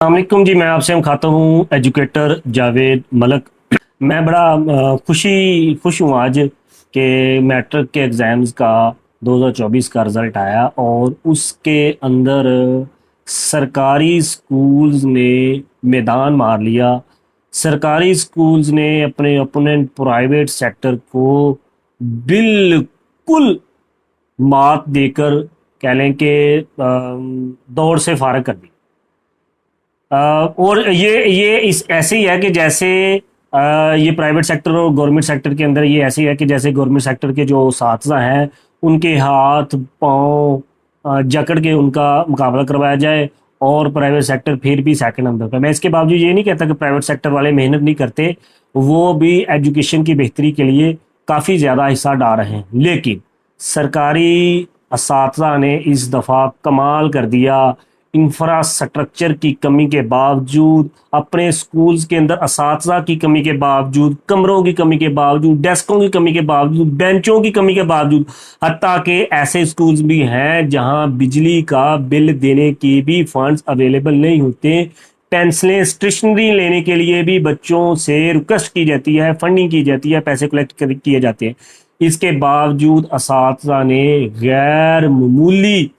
अलैक्म जी। मैं आपसे हम खाता हूँ एजुकेटर जावेद मलक। मैं बड़ा खुश हूँ आज कि मैट्रिक के एग्ज़ाम्स का 2024 का रिज़ल्ट आया और उसके अंदर सरकारी स्कूल्स ने मैदान मार लिया। सरकारी स्कूल्स ने अपने ओपोनेंट प्राइवेट सेक्टर को बिल्कुल मात देकर कह लें कि दौड़ से फारग कर दी। और ये इस ऐसे ही है कि जैसे ये प्राइवेट सेक्टर और गवर्नमेंट सेक्टर के अंदर ये ऐसे ही है कि जैसे गवर्नमेंट सेक्टर के जो साथी हैं उनके हाथ पांव जकड़ के उनका मुकाबला करवाया जाए और प्राइवेट सेक्टर फिर भी सेकंड नंबर पर। मैं इसके बावजूद ये नहीं कहता कि प्राइवेट सेक्टर वाले मेहनत नहीं करते, वो भी एजुकेशन की बेहतरी के लिए काफ़ी ज़्यादा हिस्सा डाल रहे हैं, लेकिन सरकारी असातिज़ा ने इस दफ़ा कमाल कर दिया। इंफ्रास्ट्रक्चर की कमी के बावजूद, अपने स्कूल्स के अंदर असातिज़ा की कमी के बावजूद, कमरों की कमी के बावजूद, डेस्कों की कमी के बावजूद, बेंचों की कमी के बावजूद, हत्ता कि ऐसे स्कूल्स भी हैं जहां बिजली का बिल देने की भी फंड्स अवेलेबल नहीं होते। पेंसिलें स्टेशनरी लेने के लिए भी बच्चों से रिक्वेस्ट की जाती है, फंडिंग की जाती है, पैसे कलेक्ट किए जाते हैं। इसके बावजूद असातिज़ा ने गैर मामूली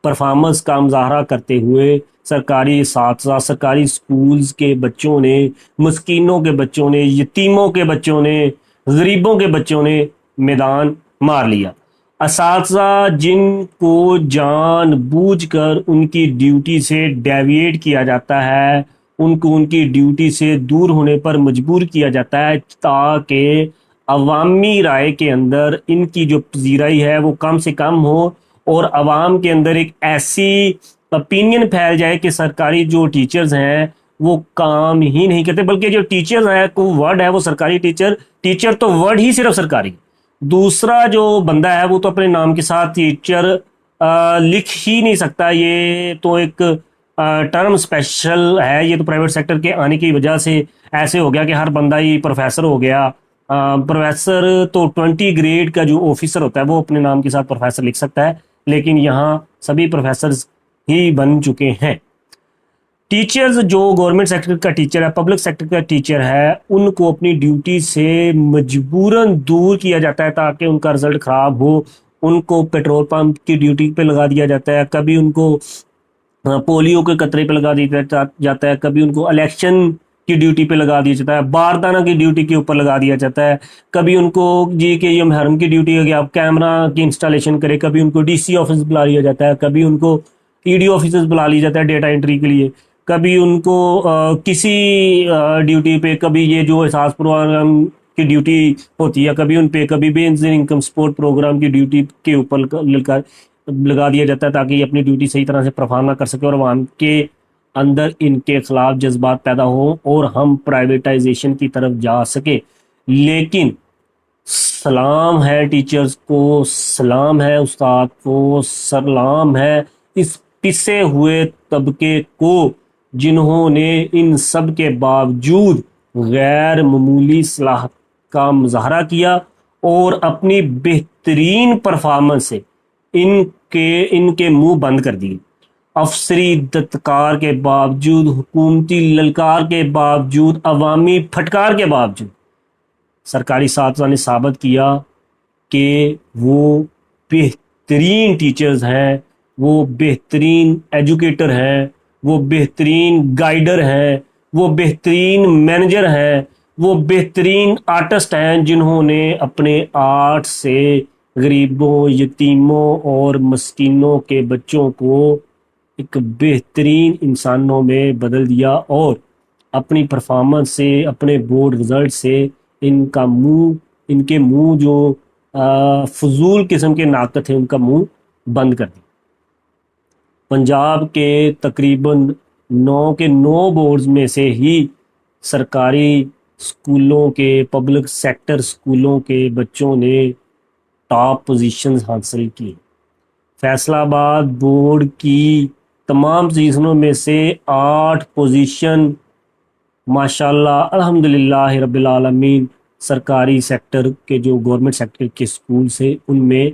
परफॉर्मेंस का मुजाहरा करते हुए सरकारी साथी सरकारी स्कूल्स के बच्चों ने, मस्कीनों के बच्चों ने, यतीमों के बच्चों ने, गरीबों के बच्चों ने मैदान मार लिया। असातिज़ा जिनको जानबूझकर उनकी ड्यूटी से डेविएट किया जाता है, उनको उनकी ड्यूटी से दूर होने पर मजबूर किया जाता है ताकि अवामी राय के अंदर इनकी जो पजीराई है वो कम से कम हो और आवाम के अंदर एक ऐसी ओपिनियन फैल जाए कि सरकारी जो टीचर्स हैं वो काम ही नहीं करते, बल्कि जो टीचर्स है को वर्ड है वो सरकारी टीचर, टीचर तो वर्ड ही सिर्फ सरकारी, दूसरा जो बंदा है वो तो अपने नाम के साथ टीचर लिख ही नहीं सकता। ये तो एक टर्म स्पेशल है, ये तो प्राइवेट सेक्टर के आने की वजह से ऐसे हो गया कि हर बंदा ही प्रोफेसर हो गया। प्रोफेसर तो 20 ग्रेड का जो ऑफिसर होता है वो अपने नाम के साथ प्रोफेसर लिख सकता है, लेकिन यहाँ सभी प्रोफेसर ही बन चुके हैं। टीचर्स जो गवर्नमेंट सेक्टर का टीचर है, पब्लिक सेक्टर का टीचर है, उनको अपनी ड्यूटी से मजबूरन दूर किया जाता है ताकि उनका रिजल्ट खराब हो। उनको पेट्रोल पंप की ड्यूटी पे लगा दिया जाता है, कभी उनको पोलियो के कतरे पे लगा दिया जाता है, कभी उनको इलेक्शन की ड्यूटी पे लगा दिया जाता है, बारदाना की ड्यूटी के ऊपर लगा दिया जाता है, कभी उनको जी के ये महरम की ड्यूटी है कि आप कैमरा की इंस्टॉलेशन करें, कभी उनको डीसी ऑफिस बुला लिया जाता है, कभी उनको ईडी ऑफिस बुला लिया जाता है डेटा एंट्री के लिए, कभी उनको किसी ड्यूटी पे, कभी ये जो एहसास प्रोग्राम की ड्यूटी होती है कभी उन पे, कभी बेनजीर इनकम सपोर्ट प्रोग्राम की ड्यूटी के ऊपर लगा दिया जाता है ताकि ये अपनी ड्यूटी सही तरह से परफॉर्म ना कर सके और आवाम के अंदर इनके खिलाफ जज्बात पैदा हो और हम प्राइवेटाइजेशन की तरफ जा सके। लेकिन सलाम है टीचर्स को, सलाम है उस्ताद को, सलाम है इस पिसे हुए तबके को जिन्होंने इन सब के बावजूद गैर मामूली सलाहत का मुजाहरा किया और अपनी बेहतरीन परफॉर्मेंस से इनके मुंह बंद कर दिए। अफसरी दत्कार के बावजूद, हुकूमती ललकार के बावजूद, अवामी फटकार के बावजूद सरकारी साथिया ने साबित किया कि वो बेहतरीन टीचर्स हैं, वो बेहतरीन एजुकेटर हैं, वो बेहतरीन गाइडर हैं, वो बेहतरीन मैनेजर हैं, वो बेहतरीन आर्टिस्ट हैं जिन्होंने अपने आर्ट से गरीबों, यतीमों और मस्कीनों के बच्चों को एक बेहतरीन इंसानों में बदल दिया और अपनी परफॉर्मेंस से, अपने बोर्ड रिजल्ट से इनके मुंह जो फजूल किस्म के नाकत थे उनका मुंह बंद कर दिया। पंजाब के तकरीबन 9 के 9 बोर्ड्स में से ही सरकारी स्कूलों के, पब्लिक सेक्टर स्कूलों के बच्चों ने टॉप पोजीशंस हासिल की। फैसलाबाद बोर्ड की तमाम पोजीशनों में से 8 पोजीशन माशाल्लाह अल्हम्दुलिल्लाह रब्बिल आलमीन सरकारी सेक्टर के जो गवर्नमेंट सेक्टर के स्कूल से उनमें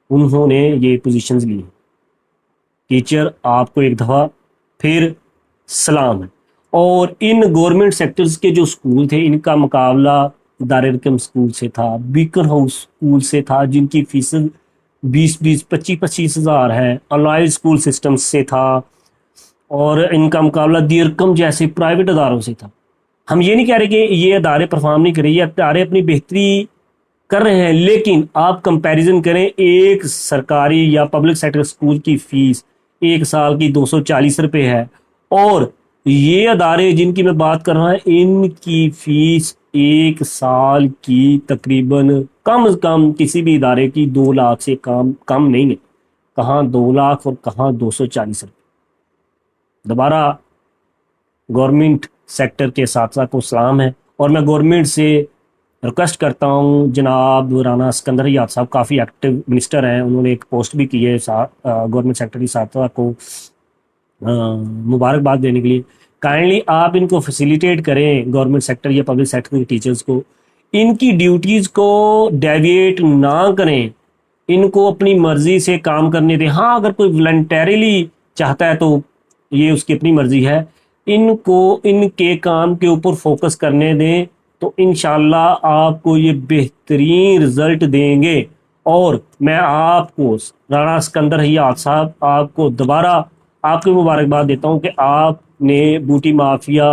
उन्होंने ये पोजीशंस ली। टीचर आपको एक दफ़ा फिर सलाम है। और इन गवर्नमेंट सेक्टर्स के जो स्कूल थे इनका मुकाबला दारुल स्कूल से था, बीकर हाउस स्कूल से था जिनकी फीस 20-20 25-25 हज़ार है, अलाइड स्कूल सिस्टम से था, और इनका मुकाबला दीरकम जैसे प्राइवेट अदारों से था। हम ये नहीं कह रहे कि ये अदारे परफॉर्म नहीं कर रहे, ये अदारे अपनी बेहतरी कर रहे हैं, लेकिन आप कंपैरिजन करें एक सरकारी या पब्लिक सेक्टर स्कूल की फीस एक साल की 240 रुपये है, और ये अदारे जिनकी मैं बात कर रहा हूँ इनकी फीस एक साल की तकरीबन कम से कम किसी भी इदारे की 2 लाख से कम नहीं है। कहाँ 2 लाख और कहाँ 240 रुपये। दोबारा गवर्नमेंट सेक्टर के साथ को सलाम है, और मैं गवर्नमेंट से रिक्वेस्ट करता हूँ, जनाब राना सिकंदर याद साहब काफ़ी एक्टिव मिनिस्टर हैं, उन्होंने एक पोस्ट भी की है गवर्नमेंट सेक्टर की साथ को मुबारकबाद देने के लिए। काइंडली आप इनको फैसिलिटेट करें, गवर्नमेंट सेक्टर या पब्लिक सेक्टर के टीचर्स को, इनकी ड्यूटीज़ को डेविएट ना करें, इनको अपनी मर्जी से काम करने दें। हाँ, अगर कोई वॉलंटरीली चाहता है तो ये उसकी अपनी मर्जी है, इनको इनके काम के ऊपर फोकस करने दें, तो इंशाल्लाह आपको ये बेहतरीन रिजल्ट देंगे। और मैं आपको राणा सिकंदर हयात साहब आपको दोबारा आपकी मुबारकबाद देता हूँ कि आपने बूटी माफिया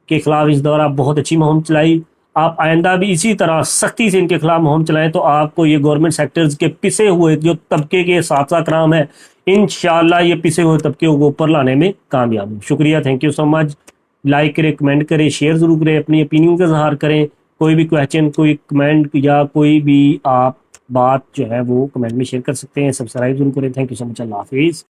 के खिलाफ इस दौरान बहुत अच्छी मुहिम चलाई। आप आइंदा भी इसी तरह सख्ती से इनके खिलाफ मुहिम चलाएं, तो आपको ये गवर्नमेंट सेक्टर्स के पिसे हुए जो तबके के साथ कराम है, इंशाल्लाह ये पिसे हुए तबके को ऊपर लाने में कामयाब हो। शुक्रिया, thank you so much. Like करें, कमेंट करें, शेयर ज़रूर करें, अपनी ओपिनियन का इजहार करें। कोई भी क्वेश्चन, कोई कमेंट या कोई भी आप बात जो है वो कमेंट में शेयर कर सकते हैं। सब्सक्राइब जरूर करें। Thank you so much. Allah हाफिज़।